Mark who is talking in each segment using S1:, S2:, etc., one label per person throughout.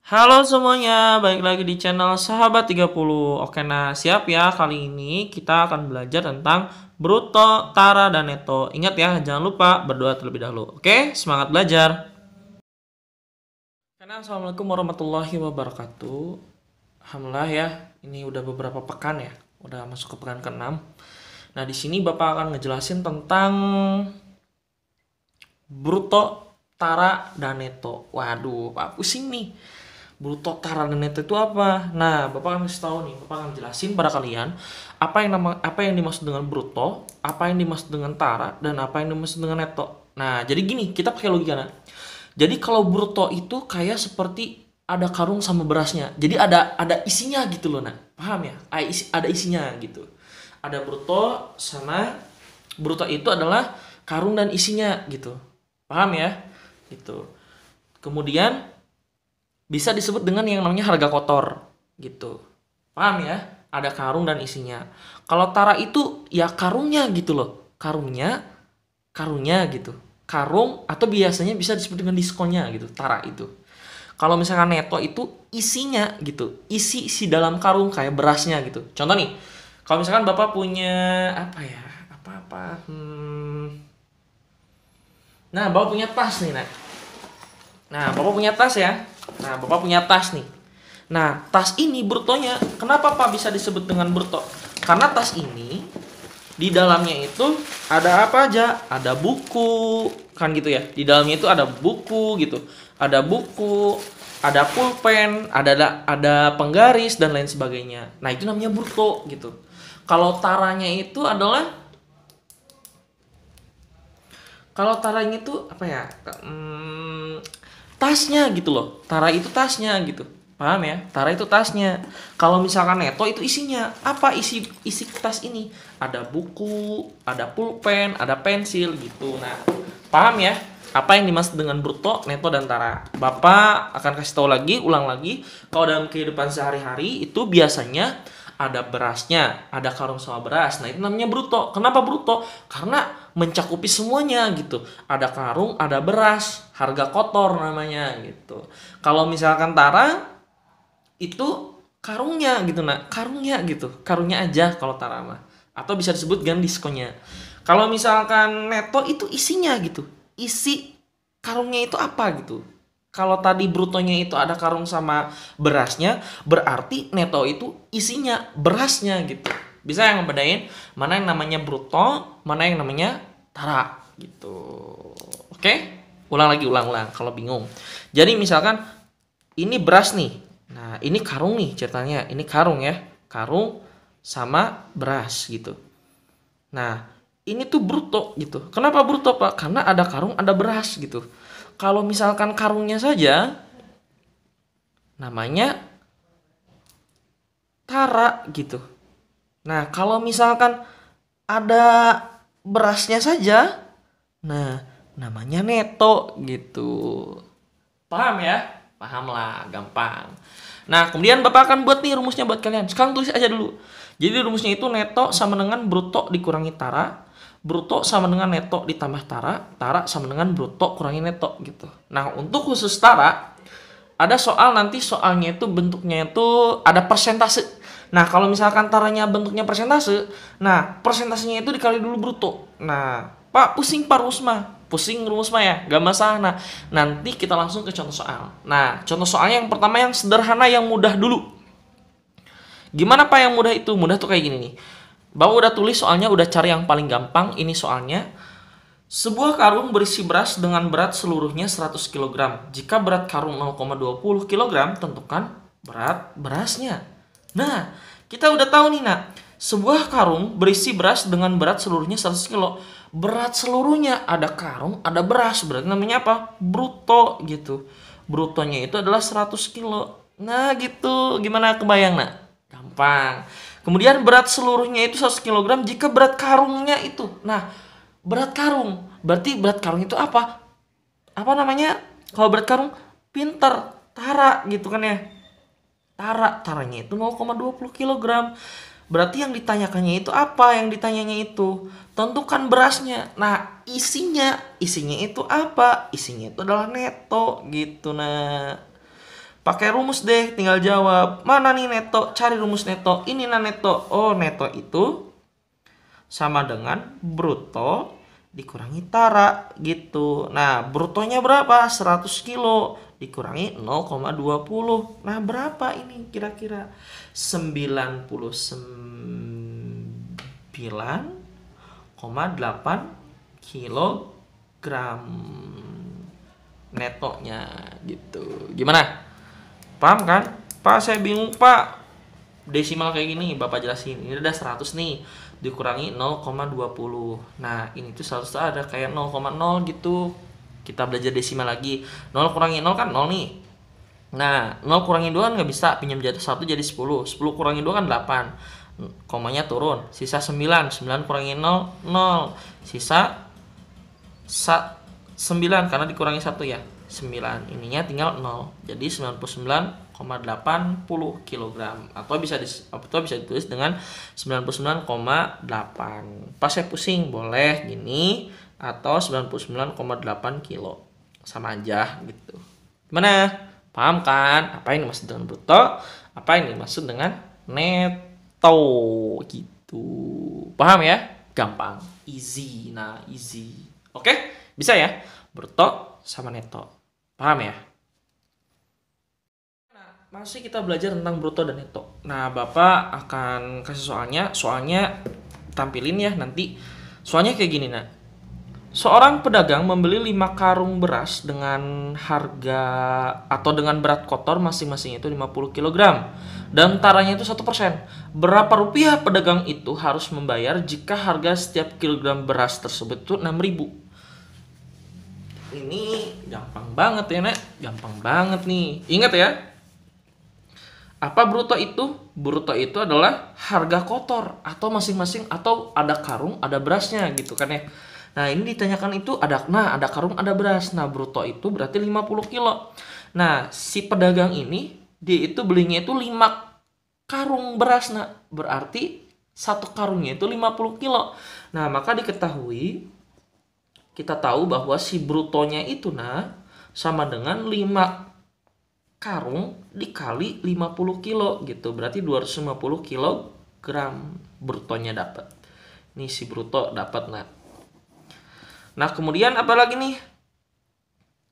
S1: Halo semuanya, balik lagi di channel Sahabat 30. Oke, nah siap ya, kali ini kita akan belajar tentang bruto, tara, dan neto. Ingat ya, jangan lupa berdoa terlebih dahulu. Oke, semangat belajar. Karena Assalamualaikum warahmatullahi wabarakatuh. Alhamdulillah ya, ini udah beberapa pekan ya, udah masuk ke pekan ke-6. Nah, di sini Bapak akan ngejelasin tentang bruto, tara, dan neto. Waduh, Pak pusing nih. Bruto, tara, dan neto itu apa? Nah, Bapak akan kasih tahu nih, Bapak akan jelasin pada kalian apa yang dimaksud dengan bruto, apa yang dimaksud dengan tara, dan apa yang dimaksud dengan neto. Nah, jadi gini, kita pakai logika. Nah. Jadi kalau bruto itu kayak seperti ada karung sama berasnya. Jadi ada isinya gitu loh, nah. Paham ya? Ada isinya gitu. Ada bruto sama bruto itu adalah karung dan isinya gitu. Paham ya? Gitu. Kemudian bisa disebut dengan yang namanya harga kotor gitu. Paham ya? Ada karung dan isinya. Kalau tara itu ya karungnya gitu loh. Karungnya gitu. Karung atau biasanya bisa disebut dengan diskonnya gitu, tara itu. Kalau misalkan neto itu isinya gitu. Isi dalam karung kayak berasnya gitu. Contoh nih, kalau misalkan Bapak punya apa ya? Apa-apa? Nah, Bapak punya tas nih, nah. Nah, Bapak punya tas ya. Nah, Bapak punya tas nih. Nah, tas ini brutonya, kenapa Pak bisa disebut dengan bruto? Karena tas ini di dalamnya itu ada apa aja? Ada buku, kan gitu ya. Di dalamnya itu ada buku gitu. Ada buku, ada pulpen, ada penggaris dan lain sebagainya. Nah, itu namanya bruto gitu. Kalau taranya itu adalah kalau taranya itu apa ya? Tasnya gitu loh. Tara itu tasnya gitu. Paham ya? Tara itu tasnya. Kalau misalkan neto itu isinya. Apa isi tas ini? Ada buku, ada pulpen, ada pensil gitu. Nah, paham ya? Apa yang dimaksud dengan bruto, neto, dan tara? Bapak akan kasih tahu lagi, ulang lagi. Kalau dalam kehidupan sehari-hari itu biasanya ada berasnya, ada karung sama beras. Nah, itu namanya bruto. Kenapa bruto? Karena mencakupi semuanya gitu. Ada karung, ada beras, harga kotor namanya gitu. Kalau misalkan tara itu karungnya gitu, nah, karungnya gitu. Karungnya aja kalau tara mah. Atau bisa disebut dengan diskonnya. Kalau misalkan neto itu isinya gitu. Isi karungnya itu apa gitu. Kalau tadi brutonya itu ada karung sama berasnya, berarti neto itu isinya berasnya gitu. Bisa yang ngebedain mana yang namanya bruto, mana yang namanya tara gitu. Oke? Ulang lagi, ulang kalau bingung. Jadi misalkan ini beras nih. Nah, ini karung nih ceritanya. Ini karung ya. Karung sama beras gitu. Nah, ini tuh bruto gitu. Kenapa bruto, Pak? Karena ada karung, ada beras gitu. Kalau misalkan karungnya saja namanya tara gitu. Nah, kalau misalkan ada berasnya saja, nah namanya neto gitu. Paham ya? Paham lah, gampang. Nah, kemudian Bapak akan buat nih rumusnya buat kalian. Sekarang tulis aja dulu. Jadi rumusnya itu neto sama dengan bruto dikurangi tara, bruto sama dengan neto ditambah tara, tara sama dengan bruto kurangi neto gitu. Nah, untuk khusus tara, ada soal nanti soalnya itu bentuknya itu ada persentase. Nah, kalau misalkan taranya bentuknya persentase, nah persentasenya itu dikali dulu bruto. Nah, Pak pusing Pak rumus mah. Pusing rumus mah ya, gak masalah. Nah, nanti kita langsung ke contoh soal. Nah, contoh soalnya yang pertama yang sederhana, yang mudah dulu. Gimana Pak yang mudah itu? Mudah tuh kayak gini nih. Bapak udah tulis soalnya, udah cari yang paling gampang. Ini soalnya. Sebuah karung berisi beras dengan berat seluruhnya 100 kg. Jika berat karung 0,20 kg, tentukan berat berasnya. Nah, kita udah tahu nih, nak. Sebuah karung berisi beras dengan berat seluruhnya 100 kg. Berat seluruhnya, ada karung, ada beras. Berarti namanya apa? Bruto gitu. Brutonya itu adalah 100 kg. Nah, gitu. Gimana kebayang, nak? Gampang. Kemudian berat seluruhnya itu 100 kg jika berat karungnya itu. Nah, berat karung. Berarti berat karung itu apa? Apa namanya? Kalau berat karung, pinter. Tara gitu kan ya. Taranya itu 0,20 kg. Berarti yang ditanyakannya itu apa? Yang ditanyanya itu tentukan berasnya. Nah, isinya itu apa? Isinya itu adalah neto gitu. Nah, Pakai rumus deh, tinggal jawab. Mana nih neto? Cari rumus neto. Ini nah neto. Oh, neto itu sama dengan bruto dikurangi tara gitu. Nah, brutonya berapa? 100 kilo dikurangi 0,20. Nah, berapa ini kira-kira? 99,8 kilogram netonya gitu. Gimana? Paham kan? Pak, saya bingung, Pak. Desimal kayak gini, Bapak jelasin. Ini udah 100 nih, dikurangi 0,20. Nah, ini tuh 100 tuh ada kayak 0,0 gitu. Kita belajar desimal lagi. 0 kurangi 0 kan 0 nih. Nah, 0 kurangi 2 kan nggak bisa. Pinjam jatuh 1 jadi 10. 10 kurangi 2 kan 8. Komanya turun. Sisa 9. 9 kurangi 0, 0. Sisa 9 karena dikurangi 1 ya. 9 ininya tinggal 0, jadi 99,80 kg atau bisa ditulis dengan 99,8. Pas saya pusing boleh gini atau 99,8 kilo, sama aja gitu. Gimana? Paham kan apa ini maksud dengan bruto, apa ini maksud dengan neto gitu? Paham ya? Gampang, easy. Nah, easy. Oke, bisa ya? Bruto sama neto. Paham ya? Nah, masih kita belajar tentang bruto dan neto. Nah, Bapak akan kasih soalnya tampilin ya nanti. Soalnya kayak gini, nah. Seorang pedagang membeli 5 karung beras dengan harga atau dengan berat kotor masing-masing itu 50 kg dan taranya itu 1%. Berapa rupiah pedagang itu harus membayar jika harga setiap kilogram beras tersebut itu 6.000? Ini gampang banget ya, Nak. Gampang banget nih. Ingat ya. Apa bruto itu? Bruto itu adalah harga kotor atau masing-masing atau ada karung, ada berasnya gitu kan ya. Nah, ini ditanyakan itu ada karung, ada beras. Nah, bruto itu berarti 50 kilo. Nah, si pedagang ini dia itu belinya itu 5 karung beras, nah. Berarti satu karungnya itu 50 kilo. Nah, maka diketahui kita tahu bahwa si brutonya itu sama dengan 5 karung dikali 50 kilo gitu. Berarti 250 kilogram brutonya dapat. Nih si bruto dapat Nah, kemudian apa lagi nih?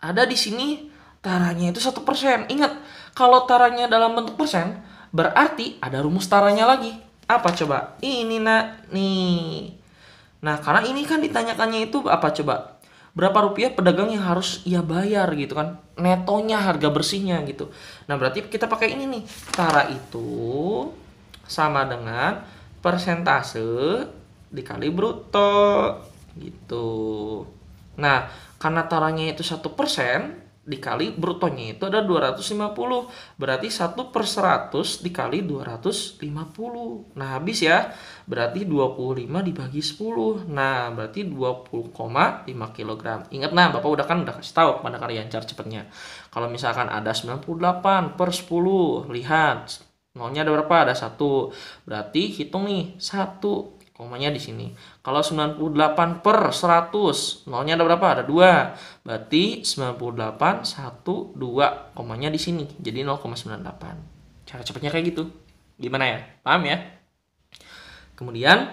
S1: Ada di sini taranya itu 1%. Ingat, kalau taranya dalam bentuk persen, berarti ada rumus taranya lagi. Apa coba? Ini nih. Nah, karena ini kan ditanyakannya itu apa coba? Berapa rupiah pedagang yang harus ia bayar gitu kan? Netonya, harga bersihnya gitu. Nah, berarti kita pakai ini nih. Tara itu sama dengan persentase dikali bruto gitu. Nah, karena taranya itu 1% dikali brutonya itu ada 250. Berarti 1/100 dikali 250. Nah, habis ya. Berarti 25 dibagi 10. Nah, berarti 20,5 kg. Ingat Bapak udah kasih tahu kepada kalian cara cepatnya. Kalau misalkan ada 98/10, lihat nolnya ada berapa? Ada 1. Berarti hitung nih 1. Komanya di sini. Kalau 98/100, nolnya ada berapa? Ada 2. Berarti 98, 1, 2. Komanya di sini. Jadi 0,98. Cara cepatnya kayak gitu. Gimana ya? Paham ya? Kemudian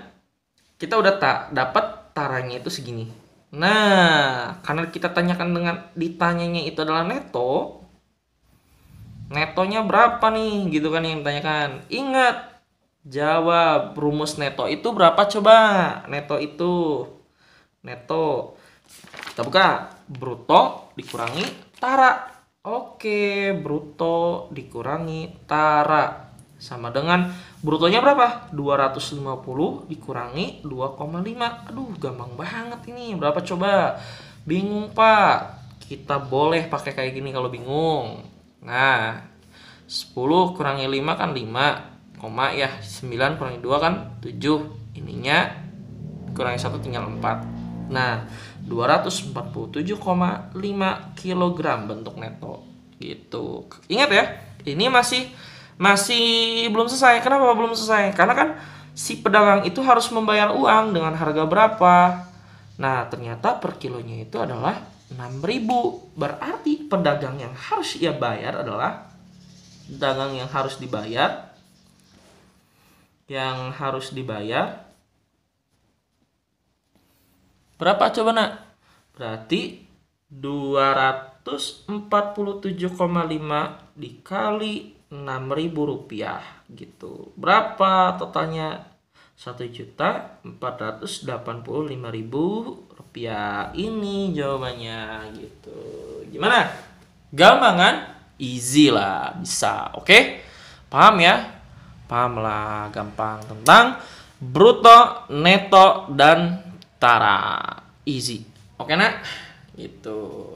S1: kita udah dapat taranya itu segini. Nah, karena kita tanyakan ditanyanya itu adalah neto. Netonya berapa nih? Gitu kan yang ditanyakan. Ingat, jawab rumus neto itu berapa coba? Neto itu kita buka, bruto dikurangi tara. Oke, bruto dikurangi tara sama dengan brutonya berapa? 250 dikurangi 2,5. Aduh, gampang banget ini. Berapa coba? Bingung, Pak? Kita boleh pakai kayak gini kalau bingung. Nah, 10 kurangi 5 kan 5. Koma ya, 9 kurangi 2 kan 7. Ininya kurangi 1 tinggal 4. Nah, 247,5 kg bentuk neto gitu. Ingat ya, ini masih belum selesai. Kenapa belum selesai? Karena kan si pedagang itu harus membayar uang dengan harga berapa. Nah, ternyata per kilonya itu adalah 6.000. Berarti pedagang yang harus ia bayar adalah dagang yang harus dibayar. Yang harus dibayar berapa coba nak? Berarti 247,5 dikali 6.000 rupiah gitu. Berapa totalnya? 1.485.000 rupiah. Ini jawabannya gitu. Gimana? Gampang kan? Easy lah, bisa. Oke? Paham ya? Paham lah, gampang tentang bruto, neto, dan tara. Easy. Oke nak? Gitu.